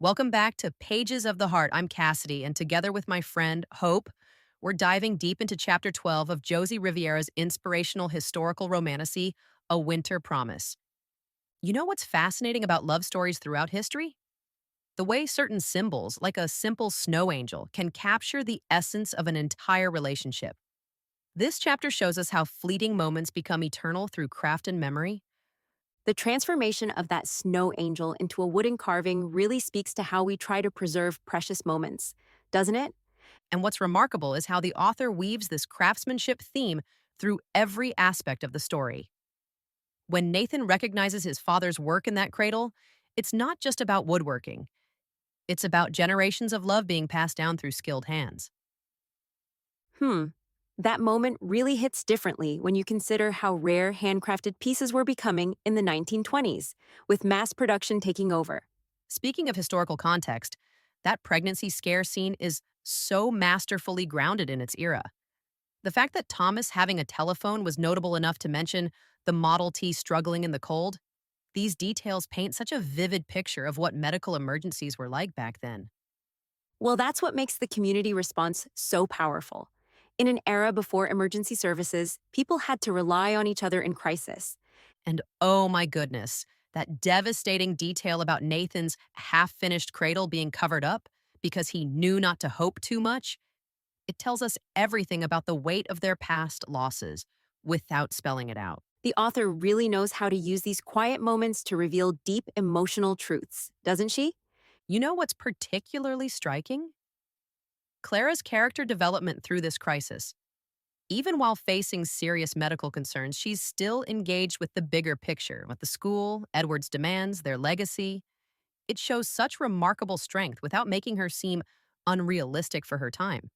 Welcome back to Pages of the Heart. I'm Cassidy, and together with my friend Hope, we're diving deep into Chapter 12 of Josie Riviera's inspirational historical romantasy, A Winter Promise. You know what's fascinating about love stories throughout history? The way certain symbols, like a simple snow angel, can capture the essence of an entire relationship. This chapter shows us how fleeting moments become eternal through craft and memory. The transformation of that snow angel into a wooden carving really speaks to how we try to preserve precious moments, doesn't it? And what's remarkable is how the author weaves this craftsmanship theme through every aspect of the story. When Nathan recognizes his father's work in that cradle, it's not just about woodworking. It's about generations of love being passed down through skilled hands. Hmm. That moment really hits differently when you consider how rare handcrafted pieces were becoming in the 1920s, with mass production taking over. Speaking of historical context, that pregnancy scare scene is so masterfully grounded in its era. The fact that Thomas having a telephone was notable enough to mention the Model T struggling in the cold, these details paint such a vivid picture of what medical emergencies were like back then. Well, that's what makes the community response so powerful. In an era before emergency services, people had to rely on each other in crisis. And oh my goodness, that devastating detail about Nathan's half finished cradle being covered up because he knew not to hope too much, it tells us everything about the weight of their past losses without spelling it out. The author really knows how to use these quiet moments to reveal deep emotional truths, doesn't she? You know what's particularly striking? Clara's character development through this crisis. Even while facing serious medical concerns, she's still engaged with the bigger picture, with the school, Edward's demands, their legacy. It shows such remarkable strength without making her seem unrealistic for her time.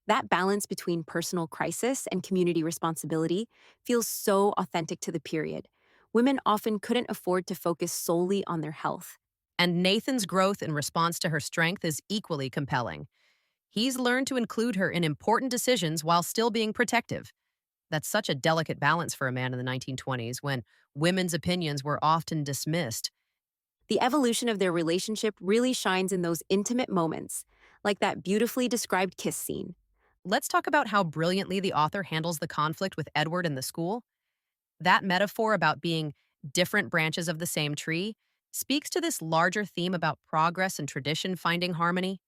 That balance between personal crisis and community responsibility feels so authentic to the period. Women often couldn't afford to focus solely on their health. And Nathan's growth in response to her strength is equally compelling. He's learned to include her in important decisions while still being protective. That's such a delicate balance for a man in the 1920s when women's opinions were often dismissed. The evolution of their relationship really shines in those intimate moments, like that beautifully described kiss scene. Let's talk about how brilliantly the author handles the conflict with Edward and the school. That metaphor about being different branches of the same tree speaks to this larger theme about progress and tradition finding harmony.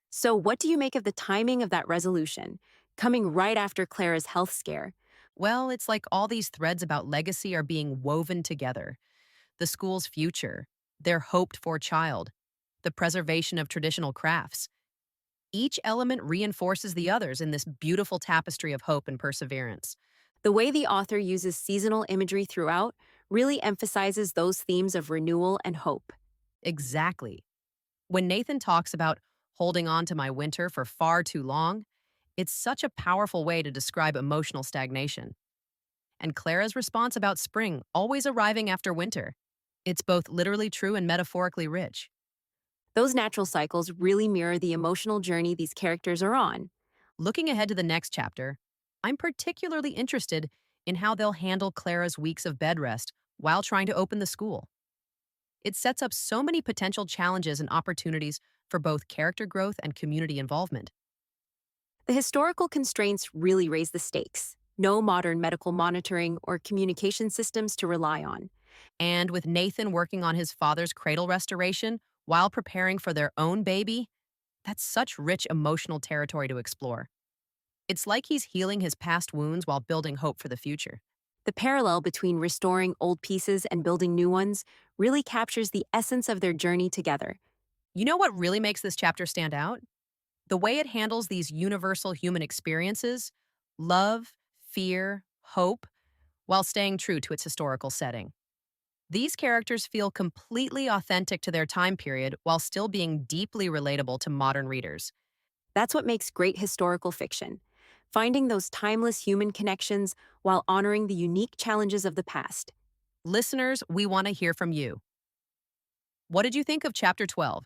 So, what do you make of the timing of that resolution, coming right after Clara's health scare? Well, it's like all these threads about legacy are being woven together. The school's future, their hoped for child, the preservation of traditional crafts. Each element reinforces the others in this beautiful tapestry of hope and perseverance. The way the author uses seasonal imagery throughout really emphasizes those themes of renewal and hope. Exactly. When Nathan talks about holding on to my winter for far too long, it's such a powerful way to describe emotional stagnation. And Clara's response about spring always arriving after winter. It's both literally true and metaphorically rich. Those natural cycles really mirror the emotional journey these characters are on. Looking ahead to the next chapter, I'm particularly interested in how they'll handle Clara's weeks of bed rest while trying to open the school. It sets up so many potential challenges and opportunities for both character growth and community involvement. The historical constraints really raise the stakes. No modern medical monitoring or communication systems to rely on. And with Nathan working on his father's cradle restoration while preparing for their own baby, that's such rich emotional territory to explore. It's like he's healing his past wounds while building hope for the future. The parallel between restoring old pieces and building new ones really captures the essence of their journey together. You know what really makes this chapter stand out? The way it handles these universal human experiences love, fear, hope while staying true to its historical setting. These characters feel completely authentic to their time period while still being deeply relatable to modern readers. That's what makes great historical fiction, finding those timeless human connections while honoring the unique challenges of the past. Listeners, we want to hear from you. What did you think of Chapter 12?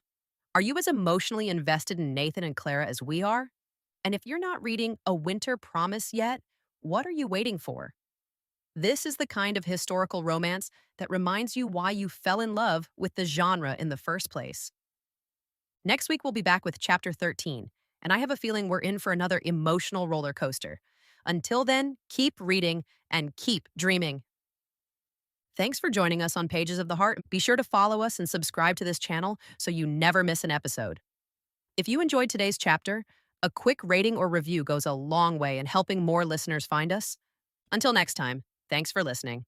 Are you as emotionally invested in Nathan and Clara as we are? And if you're not reading A Winter Promise yet, what are you waiting for? This is the kind of historical romance that reminds you why you fell in love with the genre in the first place. Next week, we'll be back with chapter 13, and I have a feeling we're in for another emotional roller coaster. Until then, keep reading and keep dreaming. Thanks for joining us on Pages of the Heart. Be sure to follow us and subscribe to this channel so you never miss an episode. If you enjoyed today's chapter, a quick rating or review goes a long way in helping more listeners find us. Until next time, thanks for listening.